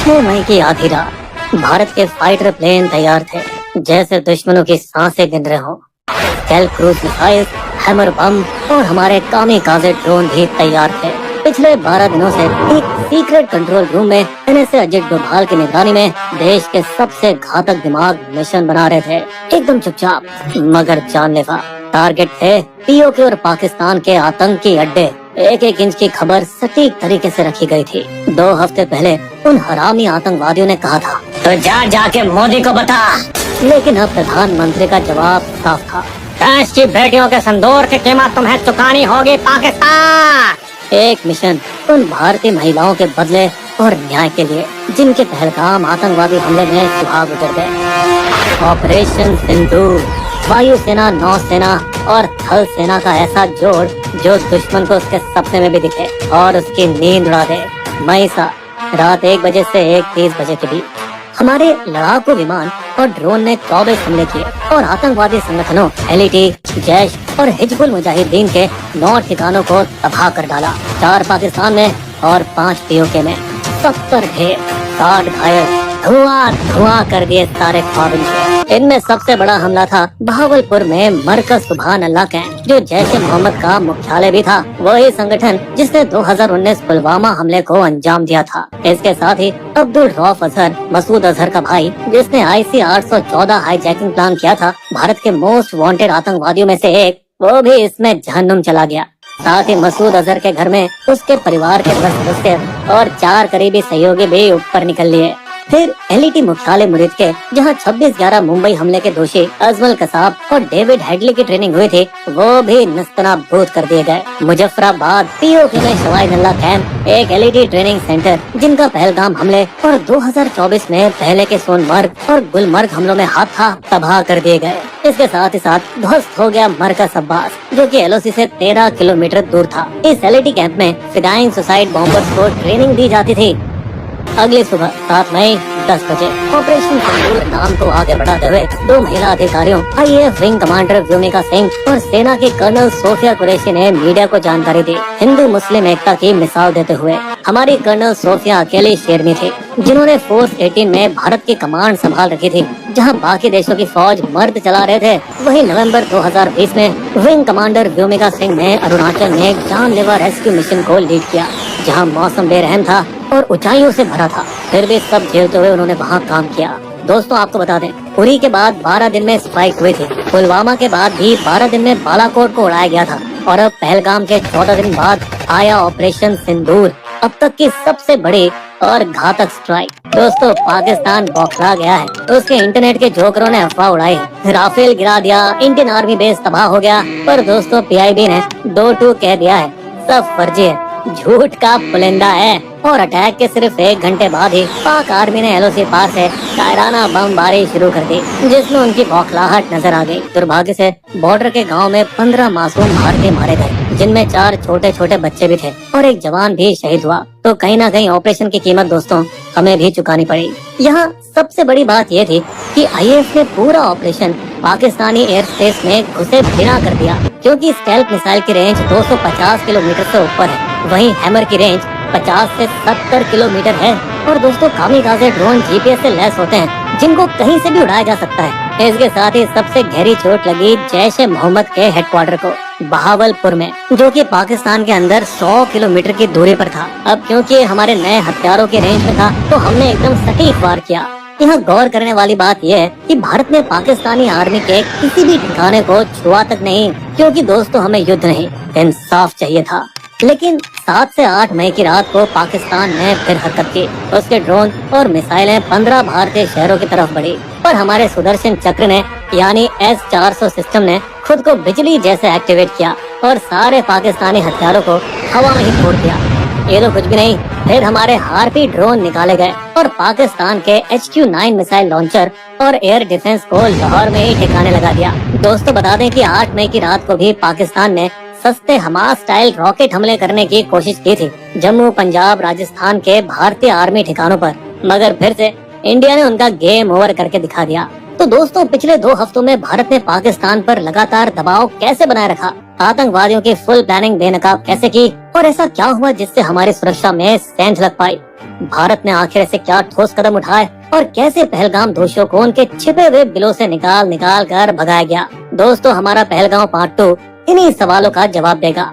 9 मई की आधी रात भारत के फाइटर प्लेन तैयार थे, जैसे दुश्मनों की सांसें गिन रहे हो। स्केल क्रूज मिसाइल, हैमर बम और हमारे कामिकाज़े ड्रोन भी तैयार थे। पिछले 12 दिनों से एक सीक्रेट कंट्रोल रूम में NSA अजित डोभाल की निगरानी में देश के सबसे घातक दिमाग मिशन बना रहे थे, एकदम चुपचाप मगर जानलेवा। टारगेट थे POK और पाकिस्तान के आतंकी अड्डे। एक एक इंच की खबर सटीक तरीके से रखी गई थी। 2 हफ्ते पहले उन हरामी आतंकवादियों ने कहा था, तो जाके मोदी को बता। लेकिन अब प्रधानमंत्री का जवाब साफ था, देश की बेटियों के संदूर की कीमत तुम्हें चुकानी होगी पाकिस्तान। एक मिशन उन भारतीय महिलाओं के बदले और न्याय के लिए, जिनके पहलगाम आतंकवादी हमले में सुहाग उतर गए। ऑपरेशन सिंदूर, वायुसेना, नौसेना और थल सेना का ऐसा जोड़ जो दुश्मन को उसके सपने में भी दिखे और उसकी नींद उड़ा दे। मई रात 1 बजे से 1:30 बजे के बीच हमारे लड़ाकू विमान और ड्रोन ने 24 हमले किए और आतंकवादी संगठनों LET, जैश और हिजबुल मुजाहिदीन के 9 ठिकानों को तबाह कर डाला। 4 पाकिस्तान में और 5 POK में। 70 ढेर, 60 घायल, धुआं कर दिए सारे ख्वाब इनके। इनमें सबसे बड़ा हमला था बहावलपुर में मरकज सुभान अल्लाह कैंप, जो जैश मोहम्मद का मुख्यालय भी था। वही संगठन जिसने 2019 पुलवामा हमले को अंजाम दिया था। इसके साथ ही अब्दुल रऊफ अजहर, मसूद अजहर का भाई, जिसने IC 814 हाईजैकिंग प्लान किया था, भारत के मोस्ट वांटेड आतंकवादियों में से एक, वो भी इसमें जहन्नुम चला गया। साथ ही मसूद अजहर के घर में उसके परिवार के 10 सदस्य और 4 करीबी सहयोगी भी ऊपर निकल लिए। फिर LET मुख्यालय मुरीद के, जहां 26/11 मुंबई हमले के दोषी अजमल कसाब और डेविड हेडली की ट्रेनिंग हुई थी, वो भी नस्तनाबूद कर दिए गए। मुजफ्फराबाद POK में शवाई नल्ला कैंप, एक LET ट्रेनिंग सेंटर, जिनका पहलगाम हमले और 2024 में पहले के सोनमर्ग और गुलमर्ग हमलों में हाथ था, तबाह कर दिए गए। इसके साथ ही साथ ध्वस्त हो गया मरकज अब्बास, जो कि LOC से 13 किलोमीटर दूर था। इस LET कैंप में फिदाइन सुसाइड बॉम्बर्स को ट्रेनिंग दी जाती थी। अगली सुबह 7 मई 10 बजे ऑपरेशन सिंदूर नाम को आगे बढ़ाते हुए 2 महिला अधिकारियों IAF wing commander Vyomika Singh और सेना के कर्नल सोफिया कुरैशी ने मीडिया को जानकारी दी, हिंदू मुस्लिम एकता की मिसाल देते हुए। हमारी कर्नल सोफिया अकेली शेरनी थी, जिन्होंने फोर्स 18 में भारत की कमांड संभाल रखी थी, जहां बाकी देशों की फौज मर्द चला रहे थे। वही नवंबर 2020 में विंग कमांडर व्योमिका सिंह ने अरुणाचल में जानलेवा रेस्क्यू मिशन को लीड किया, जहां मौसम बेरहम था और ऊंचाइयों से भरा था। फिर भी सब झेलते हुए उन्होंने वहां काम किया। दोस्तों, आपको बता दें, उरी के बाद 12 दिन में स्ट्राइक हुई थी। पुलवामा के बाद भी 12 दिन में बालाकोट को उड़ाया गया था और अब पहलगाम के 14 दिन बाद आया ऑपरेशन सिंदूर, अब तक की सबसे बड़ी और घातक स्ट्राइक। दोस्तों, पाकिस्तान बौखला गया है। उसके इंटरनेट के जोकरों ने अफवाह उड़ाई, राफेल गिरा दिया, इंडियन आर्मी बेस तबाह हो गया। पर दोस्तों, PIB ने 2-2 कह दिया है, सब फर्जी है, झूठ का पुलिंदा है। और अटैक के सिर्फ 1 घंटे बाद ही पाक आर्मी ने LOC पार से कायराना बमबारी शुरू कर दी, जिसमें उनकी बौखलाहट नजर आ गई। दुर्भाग्य से बॉर्डर के गांव में 15 मासूम भारतीय मारे गए, जिनमें 4 छोटे छोटे बच्चे भी थे और एक जवान भी शहीद हुआ। तो कहीं ना कहीं ऑपरेशन की कीमत दोस्तों हमें भी चुकानी पड़ी। यहाँ सबसे बड़ी बात ये थी कि IAF ने पूरा ऑपरेशन पाकिस्तानी एयर स्पेस में घुसे बिना कर दिया, क्योंकि स्टेल्थ मिसाइल की रेंज 250 किलोमीटर से ऊपर है। वहीं हैमर की रेंज 50 से 70 किलोमीटर है। और दोस्तों, कामिकाज़े ड्रोन GPS से लैस होते हैं, जिनको कहीं से भी उड़ाया जा सकता है। इसके साथ ही सबसे गहरी चोट लगी जैश मोहम्मद के हेडक्वार्टर को बहावलपुर में, जो कि पाकिस्तान के अंदर 100 किलोमीटर की दूरी पर था। अब क्योंकि हमारे नए हथियारों की रेंज में था, तो हमने एकदम सटीक वार किया। यहाँ गौर करने वाली बात यह है कि भारत ने पाकिस्तानी आर्मी के किसी भी ठिकाने को छुआ तक नहीं, क्योंकि दोस्तों हमें युद्ध नहीं, इंसाफ चाहिए था। लेकिन 7 से 8 मई की रात को पाकिस्तान ने फिर हरकत की। उसके ड्रोन और मिसाइलें 15 भारतीय शहरों की तरफ बढ़ी, पर हमारे सुदर्शन चक्र ने यानी S-400 सिस्टम ने खुद को बिजली जैसे एक्टिवेट किया और सारे पाकिस्तानी हथियारों को हवा में ही फोड़ दिया। ये तो कुछ भी नहीं, फिर हमारे हार्पी ड्रोन निकाले गए और पाकिस्तान के HQ-9 मिसाइल लॉन्चर और एयर डिफेंस को लाहौर में ही ठिकाने लगा दिया। दोस्तों, बता दें कि 8 मई की रात को भी पाकिस्तान ने सस्ते हमास स्टाइल रॉकेट हमले करने की कोशिश की थी जम्मू, पंजाब, राजस्थान के भारतीय आर्मी ठिकानों पर, मगर फिर से इंडिया ने उनका गेम ओवर करके दिखा दिया। तो दोस्तों, पिछले 2 हफ्तों में भारत ने पाकिस्तान पर लगातार दबाव कैसे बनाए रखा, आतंकवादियों की फुल प्लानिंग बेनकाब कैसे की और ऐसा क्या हुआ जिससे हमारी सुरक्षा में सेंध लग पाई। भारत ने आखिर ऐसे क्या ठोस कदम उठाए और कैसे पहलगाम दोषियों को उनके छिपे हुए बिलों से निकाल निकाल कर भगाया गया। दोस्तों, हमारा पहलगाम पार्ट 2 इन्हीं सवालों का जवाब देगा।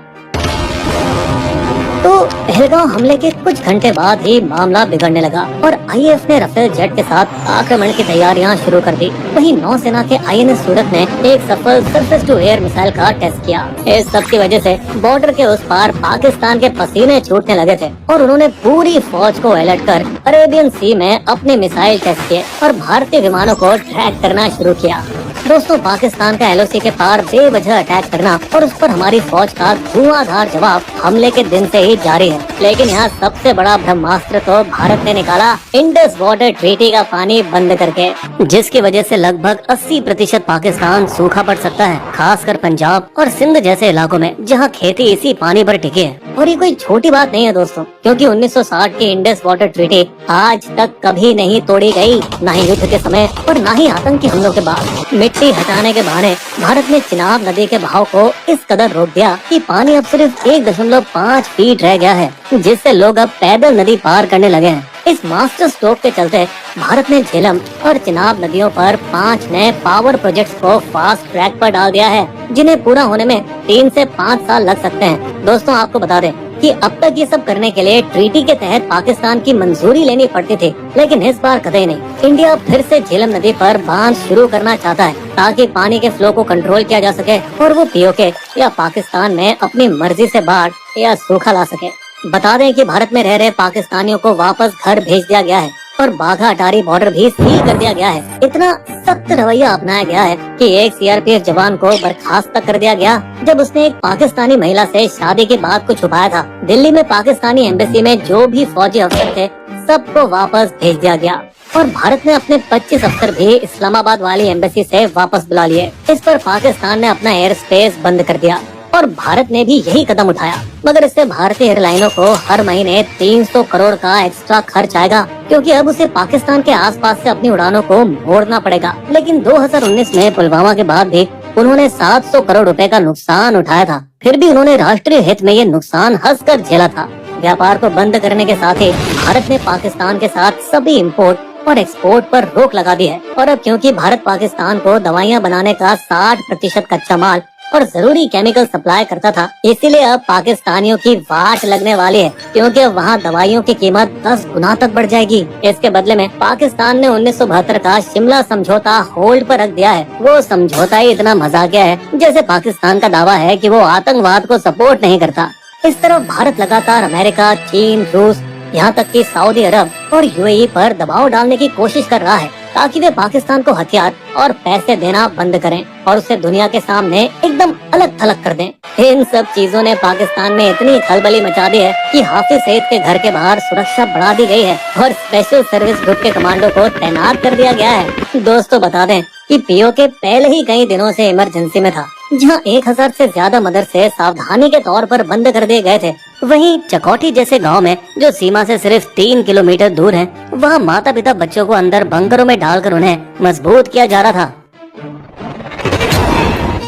तो पहलगाम हमले के कुछ घंटे बाद ही मामला बिगड़ने लगा और आईएएफ ने राफेल जेट के साथ आक्रमण की तैयारियां शुरू कर दी। वहीं नौसेना के आईएनएस सूरत ने एक सफल सरफेस टू एयर मिसाइल का टेस्ट किया। इस सब की वजह से बॉर्डर के उस पार पाकिस्तान के पसीने छूटने लगे थे और उन्होंने पूरी फौज को अलर्ट कर अरेबियन सी में अपने मिसाइल टेस्ट किए और भारतीय विमानों को ट्रैक करना शुरू किया। दोस्तों, पाकिस्तान का एलओसी के पार बेवजह अटैक करना और उस पर हमारी फौज का धुआंधार जवाब हमले के दिन से ही जारी है। लेकिन यहाँ सबसे बड़ा ब्रह्मास्त्र तो भारत ने निकाला इंडस वाटर ट्रीटी का पानी बंद करके, जिसकी वजह से लगभग 80% पाकिस्तान सूखा पड़ सकता है, खासकर पंजाब और सिंध जैसे इलाकों में जहाँ खेती इसी पानी पर टिकी है। और ये कोई छोटी बात नहीं है दोस्तों, क्योंकि 1960 की इंडस वाटर ट्रीटी आज तक कभी नहीं तोड़ी गई, न ही युद्ध के समय और न ही आतंकी हमलों के बाद। मिट्टी हटाने के बहाने भारत ने चिनाब नदी के बहाव को इस कदर रोक दिया कि पानी अब सिर्फ 1.5 फीट रह गया है, जिससे लोग अब पैदल नदी पार करने लगे हैं। इस मास्टर स्ट्रोक के चलते भारत ने झेलम और चिनाब नदियों पर 5 नए पावर प्रोजेक्ट्स को फास्ट ट्रैक पर डाल दिया है, जिन्हें पूरा होने में 3 से 5 साल लग सकते हैं। दोस्तों, आपको बता दें कि अब तक ये सब करने के लिए ट्रीटी के तहत पाकिस्तान की मंजूरी लेनी पड़ती थी, लेकिन इस बार कतई नहीं। इंडिया फिर से झेलम नदी पर बांध शुरू करना चाहता है ताकि पानी के फ्लो को कंट्रोल किया जा सके और वो पीओके या पाकिस्तान में अपनी मर्जी से बाढ़ या सूखा ला सके। बता दें कि भारत में रह रहे पाकिस्तानियों को वापस घर भेज दिया गया है और बाघा अटारी बॉर्डर भी सील कर दिया गया है। इतना सख्त रवैया अपनाया गया है कि एक सीआरपीएफ जवान को बर्खास्त तक कर दिया गया जब उसने एक पाकिस्तानी महिला से शादी की बात को छुपाया था। दिल्ली में पाकिस्तानी एम्बेसी में जो भी फौजी अफसर थे सबको वापस भेज दिया गया और भारत ने अपने 25 अफसर भी इस्लामाबाद वाली एम्बेसी से वापस बुला लिए। इस पर पाकिस्तान ने अपना एयर स्पेस बंद कर दिया और भारत ने भी यही कदम उठाया, मगर इससे भारतीय एयरलाइनों को हर महीने 300 करोड़ का एक्स्ट्रा खर्च आएगा, क्योंकि अब उसे पाकिस्तान के आसपास से अपनी उड़ानों को मोड़ना पड़ेगा। लेकिन 2019 में पुलवामा के बाद भी उन्होंने 700 करोड़ रुपए का नुकसान उठाया था, फिर भी उन्होंने राष्ट्रीय हित में ये नुकसान हंसकर झेला था। व्यापार को बंद करने के साथ ही भारत ने पाकिस्तान के साथ सभी इम्पोर्ट और एक्सपोर्ट पर रोक लगा दी है। और अब क्योंकि भारत पाकिस्तान को दवाइयाँ बनाने का 60% कच्चा माल और जरूरी केमिकल सप्लाई करता था, इसीलिए अब पाकिस्तानियों की वाट लगने वाली है, क्योंकि अब वहाँ दवाइयों की कीमत 10 गुना तक बढ़ जाएगी। इसके बदले में पाकिस्तान ने 1972 का शिमला समझौता होल्ड पर रख दिया है। वो समझौता ही इतना मजाकिया है जैसे पाकिस्तान का दावा है कि वो आतंकवाद को सपोर्ट नहीं करता। इस तरफ भारत लगातार अमेरिका, चीन, रूस, यहाँ तक कि सऊदी अरब और यूएई पर दबाव डालने की कोशिश कर रहा है ताकि वे पाकिस्तान को हथियार और पैसे देना बंद करें और उसे दुनिया के सामने एकदम अलग थलग कर दें। इन सब चीजों ने पाकिस्तान में इतनी खलबली मचा दी है कि हाफिज सईद के घर के बाहर सुरक्षा बढ़ा दी गई है और स्पेशल सर्विस ग्रुप के कमांडो को तैनात कर दिया गया है। दोस्तों, बता दें कि पीओके पहले ही कई दिनों से इमरजेंसी में था, जहां 1000 से ज्यादा मदरसे सावधानी के तौर पर बंद कर दिए गए थे। वहीं चकोटी जैसे गांव में, जो सीमा से सिर्फ 3 किलोमीटर दूर है, वहां माता पिता बच्चों को अंदर बंकरों में डालकर उन्हें मजबूत किया जा रहा था।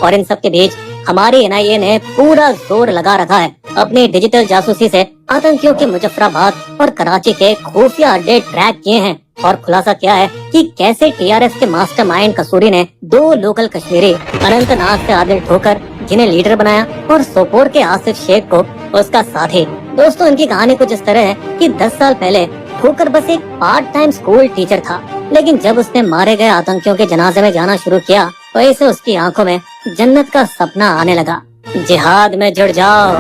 और इन सब के बीच हमारी एनआईए ने पूरा जोर लगा रखा है अपनी डिजिटल जासूसी से आतंकियों के मुजफ्फराबाद और कराची के खुफिया अड्डे ट्रैक किए हैं और खुलासा किया है कि कैसे टीआरएस के मास्टरमाइंड कसूरी ने 2 लोकल कश्मीरी अनंतनाग से आदिल ठोकर जिन्हें लीडर बनाया और सोपोर के आसिफ शेख को उसका साथी। दोस्तों, इनकी कहानी कुछ इस तरह है कि 10 साल पहले ठोकर बस एक पार्ट टाइम स्कूल टीचर था, लेकिन जब उसने मारे गए आतंकियों के जनाजे में जाना शुरू किया तो ऐसे उसकी आंखों में जन्नत का सपना आने लगा। जिहाद में जुड़ जाओ।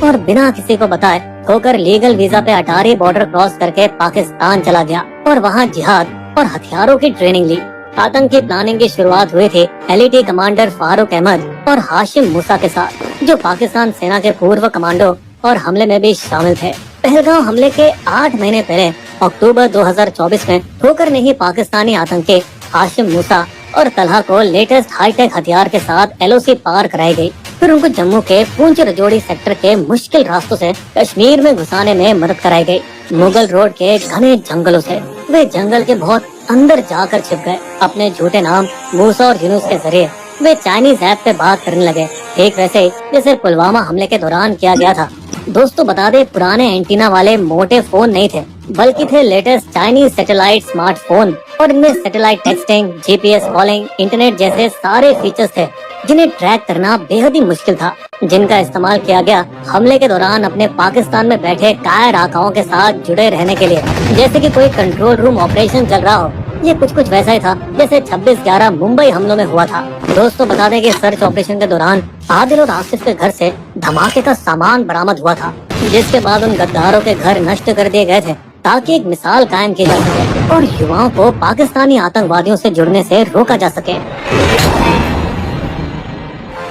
और बिना किसी को बताए ठोकर लीगल वीजा पे अटारी बॉर्डर क्रॉस करके पाकिस्तान चला गया और वहाँ जिहाद और हथियारों की ट्रेनिंग ली। आतंकी प्लानिंग की शुरुआत हुई थी एलईटी कमांडर फारूक अहमद और हाशिम मूसा के साथ, जो पाकिस्तान सेना के पूर्व कमांडो और हमले में भी शामिल थे। पहलगाम हमले के 8 महीने पहले अक्टूबर 2024 में ठोकर ने ही पाकिस्तानी आतंकी हाशिम मूसा और तलहा को लेटेस्ट हाईटेक हथियार के साथ एलओसी पार कराई गई। फिर उनको जम्मू के पूंछ रजौड़ी सेक्टर के मुश्किल रास्तों से कश्मीर में घुसाने में मदद कराई गई। मुगल रोड के घने जंगलों से वे जंगल के बहुत अंदर जाकर छिप गए। अपने झूठे नाम मूसा और यूनुस के जरिए वे चाइनीज ऐप पे बात करने लगे, ठीक वैसे ही जैसे पुलवामा हमले के दौरान किया गया था। दोस्तों बता दे, पुराने एंटीना वाले मोटे फोन नहीं थे, बल्कि थे लेटेस्ट चाइनीज सैटेलाइट स्मार्टफोन, और इनमें satellite texting, GPS calling, internet जैसे सारे फीचर्स थे जिन्हें ट्रैक करना बेहद ही मुश्किल था, जिनका इस्तेमाल किया गया हमले के दौरान अपने पाकिस्तान में बैठे कायर आकाओं के साथ जुड़े रहने के लिए, जैसे कि कोई कंट्रोल रूम ऑपरेशन चल रहा हो। ये कुछ वैसा ही था जैसे 26/11 मुंबई हमलों में हुआ था। दोस्तों बता दें कि सर्च ऑपरेशन के दौरान आदिल और आसिफ के घर से धमाके का सामान बरामद हुआ था, जिसके बाद उन गद्दारों के घर नष्ट कर दिए गए थे ताकि एक मिसाल कायम की जा सके और युवाओं को पाकिस्तानी आतंकवादियों से जुड़ने से रोका जा सके।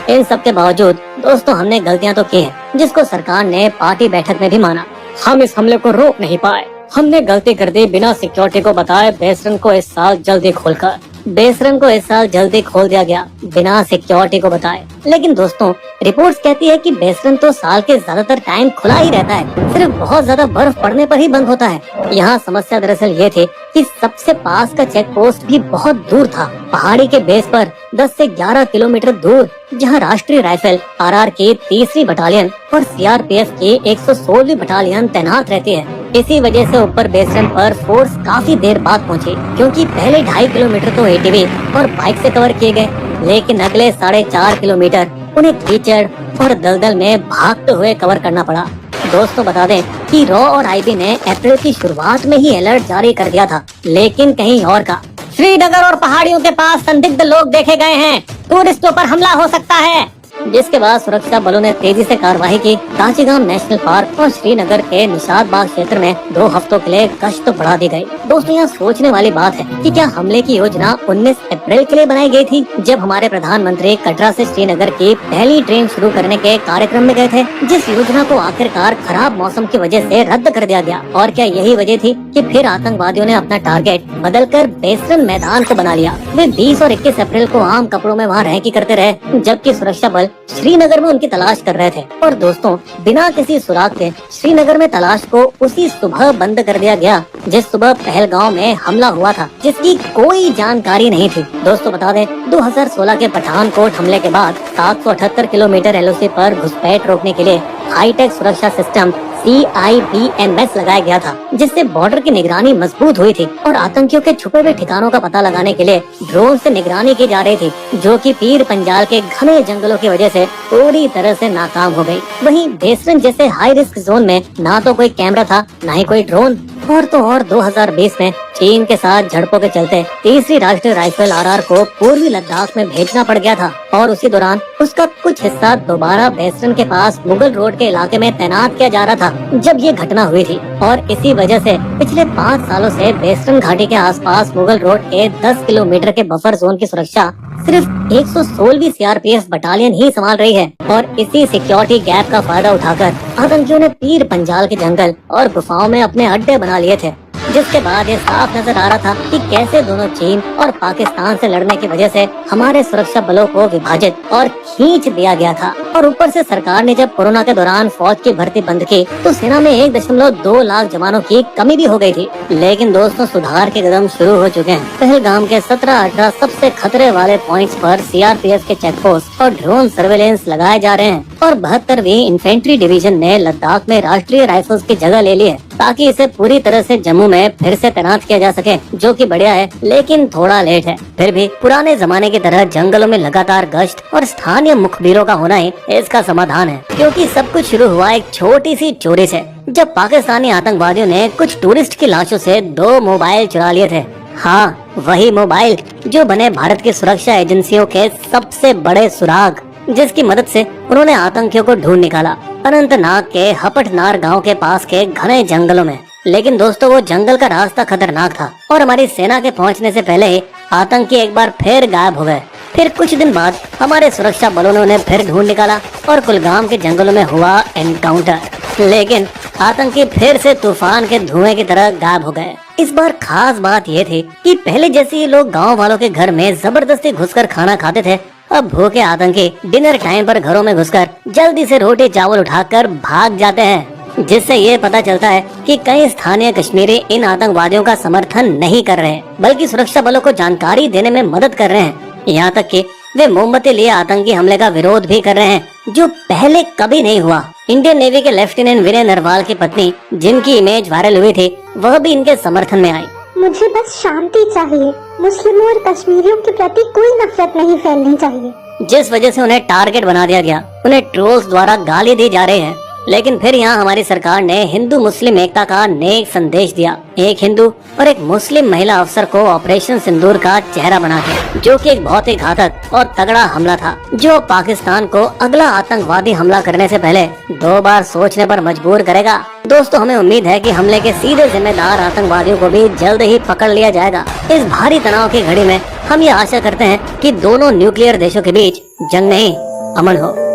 इन सब के बावजूद दोस्तों हमने गलतियां तो की हैं, जिसको सरकार ने पार्टी बैठक में भी माना। हम इस हमले को रोक नहीं पाए, हमने गलती कर दी बिना सिक्योरिटी को बताए बेसरंग को इस साल जल्दी खोलकर। बेसरंग को इस साल जल्दी खोल दिया गया बिना सिक्योरिटी को बताए। लेकिन दोस्तों रिपोर्ट्स कहती है कि बेसरंग तो साल के ज्यादातर टाइम खुला ही रहता है, सिर्फ बहुत ज्यादा बर्फ पड़ने पर ही बंद होता है। यहाँ समस्या दरअसल ये थी कि सबसे पास का चेक पोस्ट भी बहुत दूर था, पहाड़ी के बेस पर 10 से 11 किलोमीटर दूर, जहाँ राष्ट्रीय राइफल आरआर की 3री बटालियन और सीआरपीएफ की 116वीं बटालियन तैनात रहती है। इसी वजह से ऊपर बेसरंग पर फोर्स काफी देर बाद पहुंची, क्योंकि पहले 2.5 किलोमीटर तो एटीवी और बाइक से कवर किए गए, लेकिन अगले 4.5 किलोमीटर उन्हें कीचड़ और दलदल में भागते हुए कवर करना पड़ा। दोस्तों बता दें कि रॉ और आईबी ने अप्रैल की शुरुआत में ही अलर्ट जारी कर दिया था, लेकिन कहीं और का। श्रीनगर और पहाड़ियों के पास संदिग्ध लोग देखे गए हैं, टूरिस्टों पर हमला हो सकता है, जिसके बाद सुरक्षा बलों ने तेजी से कार्रवाई की। कांचीगाम नेशनल पार्क और श्रीनगर के निशात बाग क्षेत्र में 2 हफ्तों के लिए गश्त बढ़ा दी गई। दोस्तों यहाँ सोचने वाली बात है कि क्या हमले की योजना 19 अप्रैल के लिए बनाई गई थी, जब हमारे प्रधानमंत्री कटरा से श्रीनगर की पहली ट्रेन शुरू करने के कार्यक्रम में गए थे, जिस योजना को आखिरकार खराब मौसम की वजह से रद्द कर दिया गया। और क्या यही वजह थी कि फिर आतंकवादियों ने अपना टारगेट बदलकर बेसरंग मैदान को बना लिया। वे 20 और 21 अप्रैल को आम कपड़ों में वहाँ रहकी करते रहे, जबकि सुरक्षा बल श्रीनगर में उनकी तलाश कर रहे थे। और दोस्तों बिना किसी सुराग के श्रीनगर में तलाश को उसी सुबह बंद कर दिया गया जिस सुबह पहलगांव में हमला हुआ था, जिसकी कोई जानकारी नहीं थी। दोस्तों बता दें 2016 के पठानकोट हमले के बाद 778 किलोमीटर एलओसी पर घुसपैठ रोकने के लिए हाईटेक सुरक्षा सिस्टम CIBMS लगाया गया था, जिससे बॉर्डर की निगरानी मजबूत हुई थी और आतंकियों के छुपे हुए ठिकानों का पता लगाने के लिए ड्रोन से निगरानी की जा रही थी, जो कि पीर पंजाल के घने जंगलों की वजह से पूरी तरह से नाकाम हो गई। वहीं बेसरंग जैसे हाई रिस्क जोन में ना तो कोई कैमरा था, ना ही कोई ड्रोन, और तो और 2020 में चीन के साथ झड़पों के चलते 3री राष्ट्रीय राइफल आरआर को पूर्वी लद्दाख में भेजना पड़ गया था, और उसी दौरान उसका कुछ हिस्सा दोबारा बेसरंग के पास मुगल रोड के इलाके में तैनात किया जा रहा था जब ये घटना हुई थी। और इसी वजह से पिछले 5 सालों से बेसरंग घाटी के आसपास मुगल रोड के 10 किलोमीटर के बफर जोन की सुरक्षा सिर्फ 116वीं सीआरपीएफ बटालियन ही संभाल रही है। और इसी सिक्योरिटी गैप का फायदा उठाकर आतंकियों ने पीर पंजाल के जंगल और गुफाओं में अपने अड्डे बना लिए थे, जिसके बाद ये साफ नजर आ रहा था कि कैसे दोनों चीन और पाकिस्तान से लड़ने की वजह से हमारे सुरक्षा बलों को विभाजित और खींच दिया गया था। और ऊपर से सरकार ने जब कोरोना के दौरान फौज की भर्ती बंद की तो सेना में 1.2 लाख जवानों की कमी भी हो गई थी। लेकिन दोस्तों सुधार के कदम शुरू हो चुके हैं। पहलगाम के 17-18 सबसे खतरे वाले पॉइंट्स पर सीआरपीएफ के चेक पोस्ट और ड्रोन सर्वेलेंस लगाए जा रहे हैं, और 72वीं इन्फेंट्री डिवीजन ने लद्दाख में राष्ट्रीय राइफल्स की जगह ले ली है, ताकि इसे पूरी तरह से जम्मू में फिर से तैनात किया जा सके, जो कि बढ़िया है, लेकिन थोड़ा लेट है। फिर भी पुराने जमाने की तरह जंगलों में लगातार गश्त और स्थानीय मुखबिरों का होना ही इसका समाधान है, क्योंकि सब कुछ शुरू हुआ एक छोटी सी चोरी से, जब पाकिस्तानी आतंकवादियों ने कुछ टूरिस्ट की लाशों से 2 मोबाइल चुरा लिए थे। हाँ, वही मोबाइल जो बने भारत की सुरक्षा एजेंसियों के सबसे बड़े सुराग, जिसकी मदद से उन्होंने आतंकियों को ढूंढ निकाला अनंतनाग के हपटनार गांव के पास के घने जंगलों में। लेकिन दोस्तों वो जंगल का रास्ता खतरनाक था और हमारी सेना के पहुंचने से पहले ही आतंकी एक बार फिर गायब हो गए। फिर कुछ दिन बाद हमारे सुरक्षा बलों ने उन्हें फिर ढूंढ निकाला और कुलगाम के जंगलों में हुआ एनकाउंटर, लेकिन आतंकी फिर से तूफान के धुएं की तरह गायब हो गए। इस बार खास बात ये थी कि पहले जैसे ये लोग गांव वालों के घर में जबरदस्ती घुसकर खाना खाते थे, अब भूखे आतंकी डिनर टाइम पर घरों में घुसकर जल्दी से रोटी चावल उठाकर भाग जाते हैं, जिससे ये पता चलता है कि कई स्थानीय कश्मीरी इन आतंकवादियों का समर्थन नहीं कर रहे, बल्कि सुरक्षा बलों को जानकारी देने में मदद कर रहे हैं। यहाँ तक कि वे मोमबत्ती लिए आतंकी हमले का विरोध भी कर रहे हैं, जो पहले कभी नहीं हुआ। इंडियन नेवी के लेफ्टिनेंट विनय नरवाल की पत्नी, जिनकी इमेज वायरल हुई थी, वह भी इनके समर्थन में आई। मुझे बस शांति चाहिए, मुस्लिमों और कश्मीरियों के प्रति कोई नफरत नहीं फैलनी चाहिए। जिस वजह से उन्हें टारगेट बना दिया गया, उन्हें ट्रोल्स द्वारा गाली दी जा रही है। लेकिन फिर यहाँ हमारी सरकार ने हिंदू मुस्लिम एकता का नेक संदेश दिया। एक हिंदू और एक मुस्लिम महिला अफसर को ऑपरेशन सिंदूर का चेहरा बना दिया, जो कि एक बहुत ही घातक और तगड़ा हमला था, जो पाकिस्तान को अगला आतंकवादी हमला करने से पहले 2 बार सोचने पर मजबूर करेगा। दोस्तों, हमें उम्मीद है कि हमले के सीधे जिम्मेदार आतंकवादियों को भी जल्द ही पकड़ लिया जाएगा। इस भारी तनाव की घड़ी में हम ये आशा करते हैं कि दोनों न्यूक्लियर देशों के बीच जंग नहीं, अमन हो।